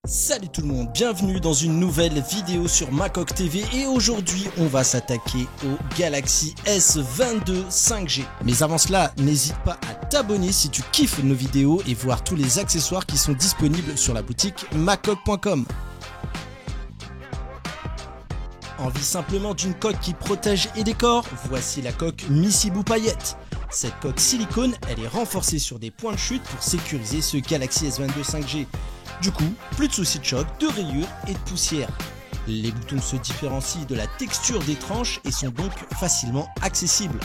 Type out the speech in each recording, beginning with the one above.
Salut tout le monde, bienvenue dans une nouvelle vidéo sur Macoq TV et aujourd'hui on va s'attaquer au Galaxy S22 5G. Mais avant cela, n'hésite pas à t'abonner si tu kiffes nos vidéos et voir tous les accessoires qui sont disponibles sur la boutique macoq.com. Envie simplement d'une coque qui protège et décore? Voici la coque Missibou Paillettes. Cette coque silicone, elle est renforcée sur des points de chute pour sécuriser ce Galaxy S22 5G. Du coup, plus de soucis de choc, de rayures et de poussière. Les boutons se différencient de la texture des tranches et sont donc facilement accessibles.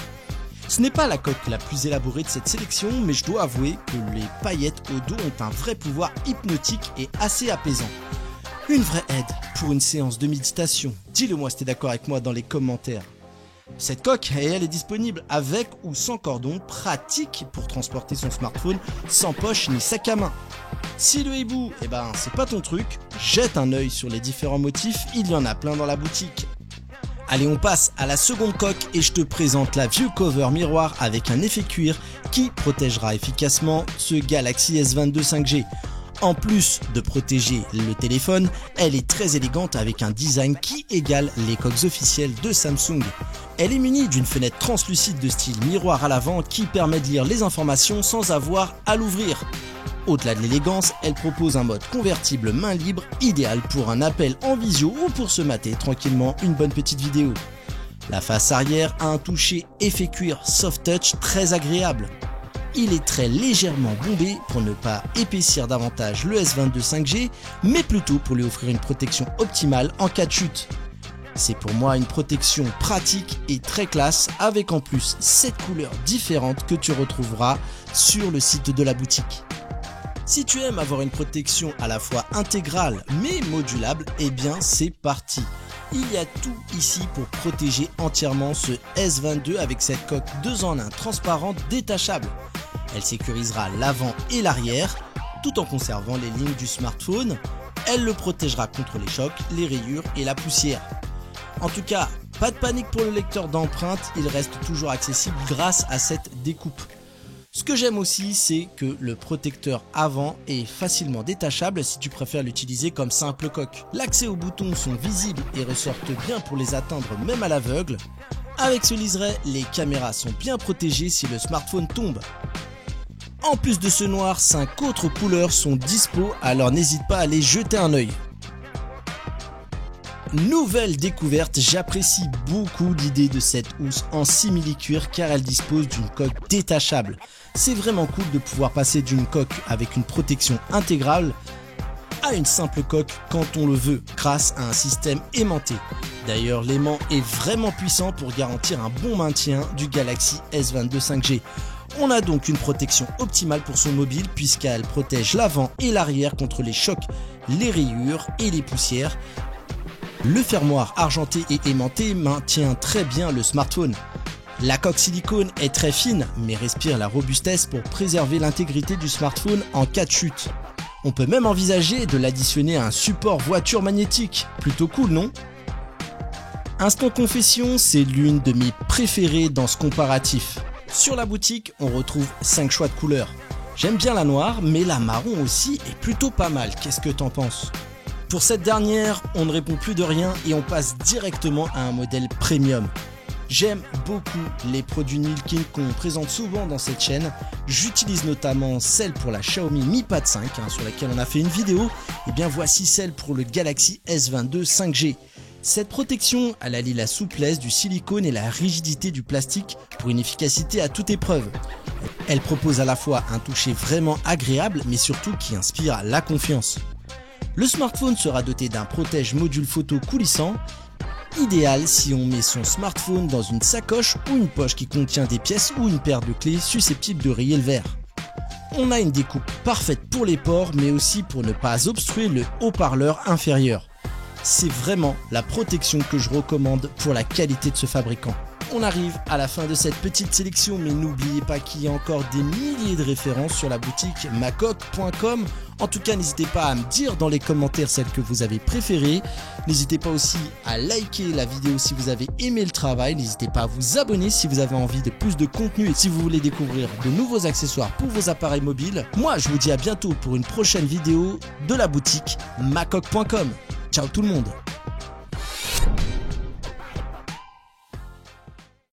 Ce n'est pas la coque la plus élaborée de cette sélection, mais je dois avouer que les paillettes au dos ont un vrai pouvoir hypnotique et assez apaisant. Une vraie aide pour une séance de méditation. Dis-le moi si t'es d'accord avec moi dans les commentaires. Cette coque, elle est disponible avec ou sans cordon, pratique pour transporter son smartphone sans poche ni sac à main. Si le hibou, c'est pas ton truc, jette un œil sur les différents motifs, il y en a plein dans la boutique. Allez, on passe à la seconde coque et je te présente la View Cover miroir avec un effet cuir qui protégera efficacement ce Galaxy S22 5G. En plus de protéger le téléphone, elle est très élégante avec un design qui égale les coques officielles de Samsung. Elle est munie d'une fenêtre translucide de style miroir à l'avant qui permet de lire les informations sans avoir à l'ouvrir. Au-delà de l'élégance, elle propose un mode convertible main libre, idéal pour un appel en visio ou pour se mater tranquillement une bonne petite vidéo. La face arrière a un toucher effet cuir soft touch très agréable. Il est très légèrement bombé pour ne pas épaissir davantage le S22 5G, mais plutôt pour lui offrir une protection optimale en cas de chute. C'est pour moi une protection pratique et très classe, avec en plus 7 couleurs différentes que tu retrouveras sur le site de la boutique. Si tu aimes avoir une protection à la fois intégrale mais modulable, eh bien c'est parti. Il y a tout ici pour protéger entièrement ce S22 avec cette coque 2 en 1 transparente détachable. Elle sécurisera l'avant et l'arrière tout en conservant les lignes du smartphone. Elle le protégera contre les chocs, les rayures et la poussière. En tout cas, pas de panique pour le lecteur d'empreintes, il reste toujours accessible grâce à cette découpe. Ce que j'aime aussi, c'est que le protecteur avant est facilement détachable si tu préfères l'utiliser comme simple coque. L'accès aux boutons sont visibles et ressortent bien pour les atteindre même à l'aveugle. Avec ce liseré, les caméras sont bien protégées si le smartphone tombe. En plus de ce noir, 5 autres couleurs sont dispo, alors n'hésite pas à les jeter un œil. Nouvelle découverte, j'apprécie beaucoup l'idée de cette housse en simili-cuir car elle dispose d'une coque détachable. C'est vraiment cool de pouvoir passer d'une coque avec une protection intégrale à une simple coque quand on le veut grâce à un système aimanté. D'ailleurs, l'aimant est vraiment puissant pour garantir un bon maintien du Galaxy S22 5G. On a donc une protection optimale pour son mobile puisqu'elle protège l'avant et l'arrière contre les chocs, les rayures et les poussières. Le fermoir argenté et aimanté maintient très bien le smartphone. La coque silicone est très fine mais respire la robustesse pour préserver l'intégrité du smartphone en cas de chute. On peut même envisager de l'additionner à un support voiture magnétique. Plutôt cool, non? Instant confession, c'est l'une de mes préférées dans ce comparatif. Sur la boutique, on retrouve 5 choix de couleurs. J'aime bien la noire, mais la marron aussi est plutôt pas mal. Qu'est-ce que t'en penses? Pour cette dernière, on ne répond plus de rien et on passe directement à un modèle premium. J'aime beaucoup les produits Nilkin qu'on présente souvent dans cette chaîne. J'utilise notamment celle pour la Xiaomi Mi Pad 5 sur laquelle on a fait une vidéo. Et bien voici celle pour le Galaxy S22 5G. Cette protection, elle allie la souplesse du silicone et la rigidité du plastique pour une efficacité à toute épreuve. Elle propose à la fois un toucher vraiment agréable mais surtout qui inspire la confiance. Le smartphone sera doté d'un protège module photo coulissant, idéal si on met son smartphone dans une sacoche ou une poche qui contient des pièces ou une paire de clés susceptibles de rayer le verre. On a une découpe parfaite pour les ports mais aussi pour ne pas obstruer le haut-parleur inférieur. C'est vraiment la protection que je recommande pour la qualité de ce fabricant. on arrive à la fin de cette petite sélection, mais n'oubliez pas qu'il y a encore des milliers de références sur la boutique macoq.com. En tout cas, n'hésitez pas à me dire dans les commentaires celles que vous avez préférées. N'hésitez pas aussi à liker la vidéo si vous avez aimé le travail. N'hésitez pas à vous abonner si vous avez envie de plus de contenu et si vous voulez découvrir de nouveaux accessoires pour vos appareils mobiles. Moi, je vous dis à bientôt pour une prochaine vidéo de la boutique macoq.com. Ciao tout le monde!